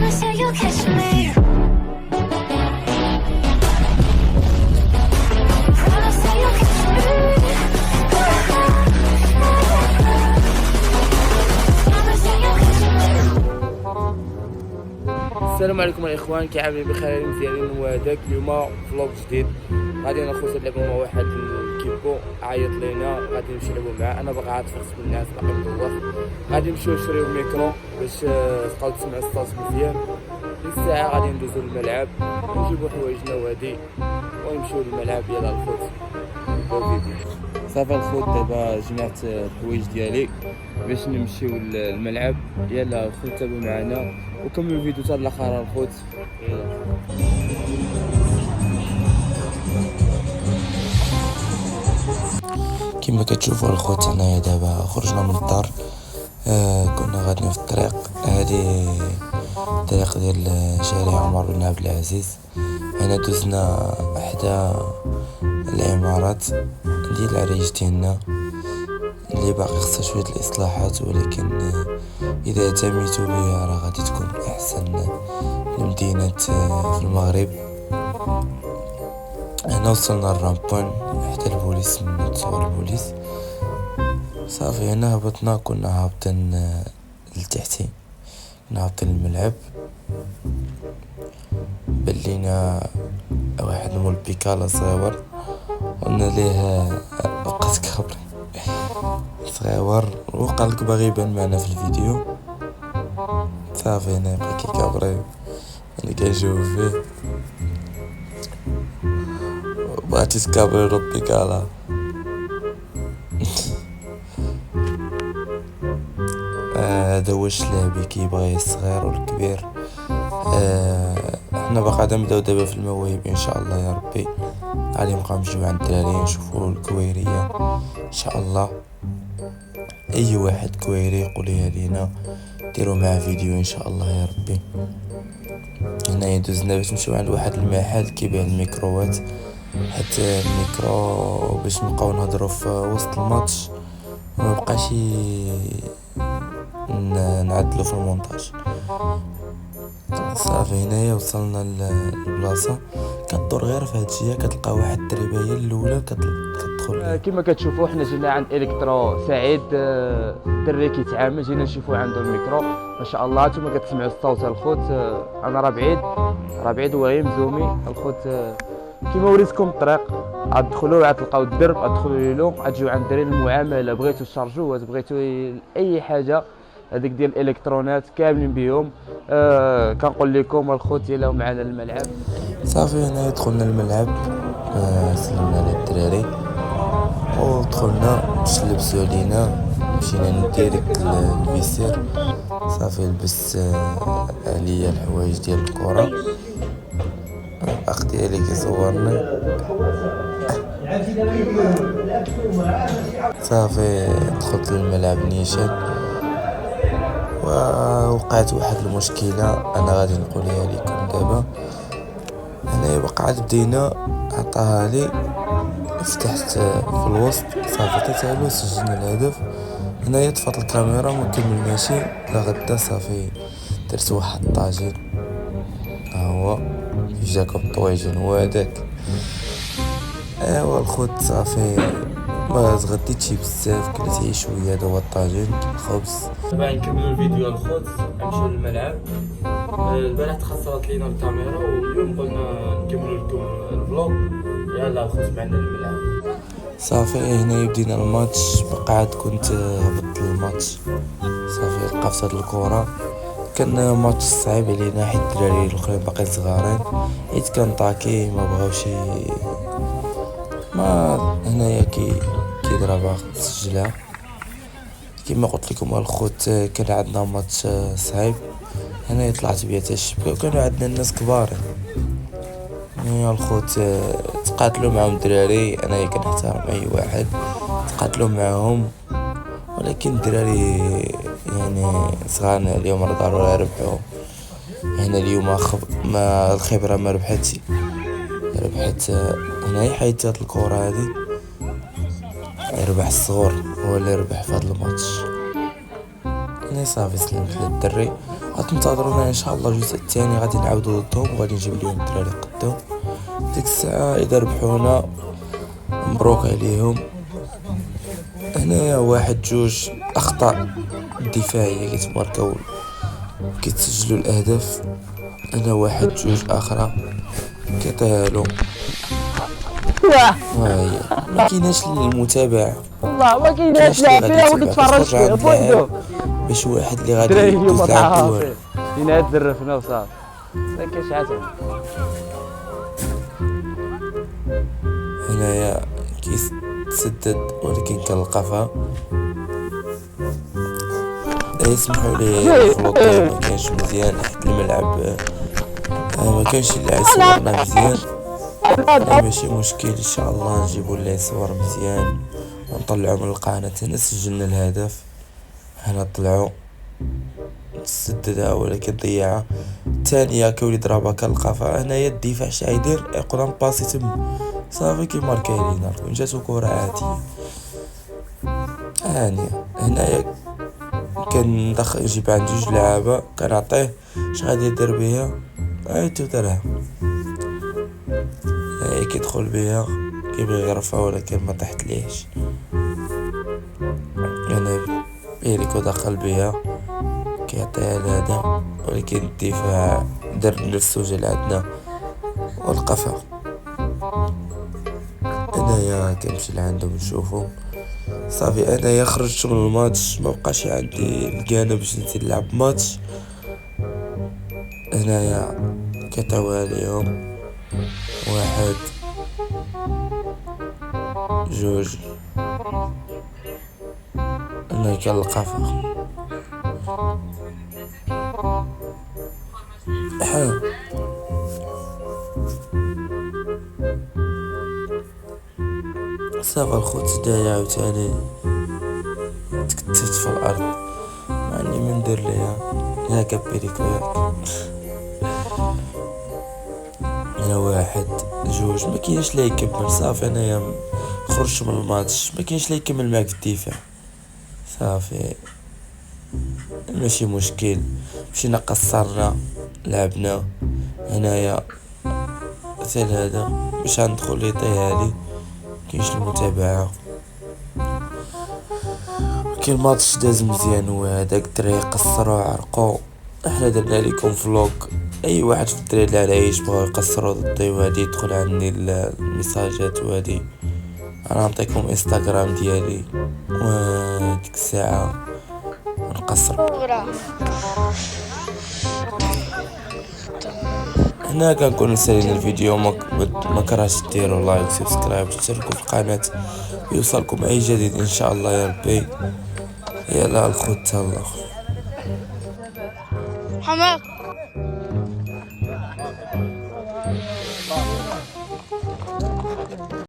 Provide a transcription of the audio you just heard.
السلام عليكم الاخوان، كي عاملين بخير مزيانين؟ وهذاك اليوم فلوق جديد غادي نخرجوا نلعبوا مع واحد الكيبو عيط لينا، غادي نمشي نلعبوا معاه. انا باغي عاد فرص بالناس باقي مدوخ، غادي نمشيو نشريو ميكرو باش تبقاو تسمعوا الصوت مزيان. الساعه غادي ندوزو للملعب نجيبو حوايجنا وهادي ونمشيو للملعب. يلا الخوت صافي الخوت، دابا جمعت الحوايج ديالي باش نمشيو للملعب. يلا الخوت تابعوا معنا وكملوا الفيديو حتى الاخر الخوت. كما كتشوفوا الخوت، هنايا دابا خرجنا من الدار. كنا غاديين في الطريق هذه، الطريق ديال شارع عمر بن عبد العزيز. هنا دوزنا احدى العمارات ديال العريش ديالنا اللي باقي خصها شويه الاصلاحات، ولكن اذا اهتميتوا بها راه غادي تكون احسن المدينه في المغرب. هنا وصلنا للرامبون حتى البوليس، من تصور البوليس. صافي هنا هبطنا، كنا هابطين لتحتي، كنا هابطين الملعب. بلينا واحد مول بيكالا صغيور، قلنا ليه وقت كابري صغيور، وقال لك باغي يبان معنا في الفيديو. صافي هنا يبقى كي كابري اللي كنشوف فيه، بغيتي تكابري رو بيكالا. هذا هو الشلابي كيبغي الصغير والكبير. احنا باقا غادا نبداو دابا في المواهب ان شاء الله يا ربي. غادي نبقاو نمشيو عند الدراري نشوفوا الكويريه ان شاء الله. اي واحد كويري يقوليها لينا ديروا معاه فيديو ان شاء الله يا ربي. هنا دوزنا باش نمشيو عند واحد المحل كيبيع الميكروات، حتى الميكرو باش نبقاو نهضروا في وسط الماتش ومبقاش نعدلو في المونتاج. صافي هنايا وصلنا للبلاصه، كدور غير في هاد الجهه كتلقى واحد الدريبه هي الاولى كتدخل. كما كتشوفوا حنا جينا عند الكترو سعيد، الدري كيتعامل، جينا نشوفوا عنده الميكرو ما شاء الله. نتوما كتسمعوا الصوت الخوت، انا راه بعيد وهي مزومي الخوت. كيما وريتكم الطريق، غتدخلوا غتلقاو الدرب، غتدخلوا ليلو غتجيو عند الدري المعامله، بغيتو تشارجوات بغيتو اي حاجه هذيك ديال الالكترونات كاملين بهم. كنقول لكم الخوت يلاو معنا الملعب. صافي هنا دخلنا الملعب، سلمنا للدراري ودخلنا باش نلبسو علينا، مشينا نديريكت الفيسير. صافي لبست عليا الحوايج ديال الكره، الاخ ديالي كيصورني. صافي دخلت للملعب نيشان، ووقعت واحد المشكله انا غادي نقولها لكم دابا. هنايا بقى عاد بدينا، عطاها لي فتحت في الوسط. صافي تتعالو سجلنا الهدف. هنايا طفات الكاميرا ما كملناش لغدا. صافي درت واحد الطاجين، ها هو جاكم الطويجين هو هذاك. ايوا الخوت صافي ما تغديتش بزاف، كليت غير شويه. هذا هو الطاجين الخبز. دابا نكملوا الفيديو الخوت، نمشيو للملعب. البارح تخسرت لينا الكاميرا واليوم قلنا نكملوا لكم الفلوق. يلا الخوت معنا الملعب. صافي هنا بدينا الماتش، بقى عاد كنت هبطت الماتش. صافي لقفت هاد الكره، كان ماتش صعيب علينا حيت الدراري الاخرين باقيين صغارين، حيت كان طاكي ما بغاوش ما هنايا كيضربها تسجلها. كما قلت لكم الخوت، كان عندنا ماتش صعيب. هنا طلعت بيا حتى الشبكه، وكانوا عندنا الناس كبار. يا الخوت تقاتلوا معهم الدراري، انا كنحترم اي واحد تقاتلوا معهم، ولكن الدراري يعني صغارنا اليوم راه ضروري يربحوا. هنا اليوم ما الخبره ما ربحت هنا حيت هاد الكره هادي يربح الصغور هو اللي ربح في هاد الماتش. هنا صافي سلمت للدري غتنتظرونا ان شاء الله الجزء الثاني، غادي نعاودو ضدهم وغادي نجيب لهم الدراري قدام. ديك الساعه اذا ربحونا مبروك عليهم. هنايا واحد جوج اخطاء دفاعيه كيتماركاو كيتسجلوا الاهداف. هنا واحد جوج اخرى كيعطيها له. هاهي ما كايناش المتابعه، والله ما كايناش لاعب فيها وكتفرج فيه بوحدو. باش واحد اللي غادي دراري يدوز اليوم لعب طاحوا والو. فينا تزرفنا وصافي ما كاينش عاد. هنايا كيتسدد ولكن كنلقفها. يسمحوا لي الخلوطي ما كانش مزيان حيت الملعب ما كانش اللي صورنا مزيان. ماشي مشكل ان شاء الله نجيبوا ليه صور مزيان ونطلعوا من القناة. هنا سجلنا الهدف، هنا طلعوا تسددها ولكن ضيعها. الثانية كولي ضربها كالقفا. هنايا الدفاع شايدير يقدر باسي تم صافي كيماركا لينا وين جاتو كرة عادية. هانية هنايا كندخل نجيب عند جوج لعابة كنعطيه اش غادي يدير بيها. عيطو دارها كيدخل بيها كيبغي يغرفها ولكن ما طاحت ليش. انا بيريكو دخل بيها كيعطيها لهذا ولكن الدفاع دار نفسه جا لعندنا والقفا. انايا كنمشي لعندهم نشوفو صافي. انايا خرجت من الماتش ما بقاش عندي الجانب باش نزيد نلعب ماتش. هنايا كيعطيوها ليهم واحد جوج. هنا كالقفا صافي الخوت دايا عاوتاني تكتفت في الارض ما عندي من ندير ليها. هاكا بيريكو ياك. هنا واحد جوج ما كاينش لا يكمل صافي. انايا خرجت من الماتش ما كاينش لا يكمل معاك في الدفاع صافي ماشي مشكل. مشينا قصرنا لعبنا. هنايا مثل هذا باش غندخل يعطيها لي كاينش المتابعة. كاين الماتش داز مزيان وهداك الدراري قصروا عرقوا. احنا درنا لكم فلوق. اي واحد في الدراري اللي على ايش بغاو يقصروا ضدي وهادي يدخل عندي الميساجات وهادي انا نعطيكم انستغرام ديالي وديك الساعه نقصر. هنا كنكون نسالي الفيديو ما كرهش ديروا لايك سبسكرايب وتشتركوا في القناه يوصلكم اي جديد ان شاء الله يا ربي. يلا الخوت الله حماق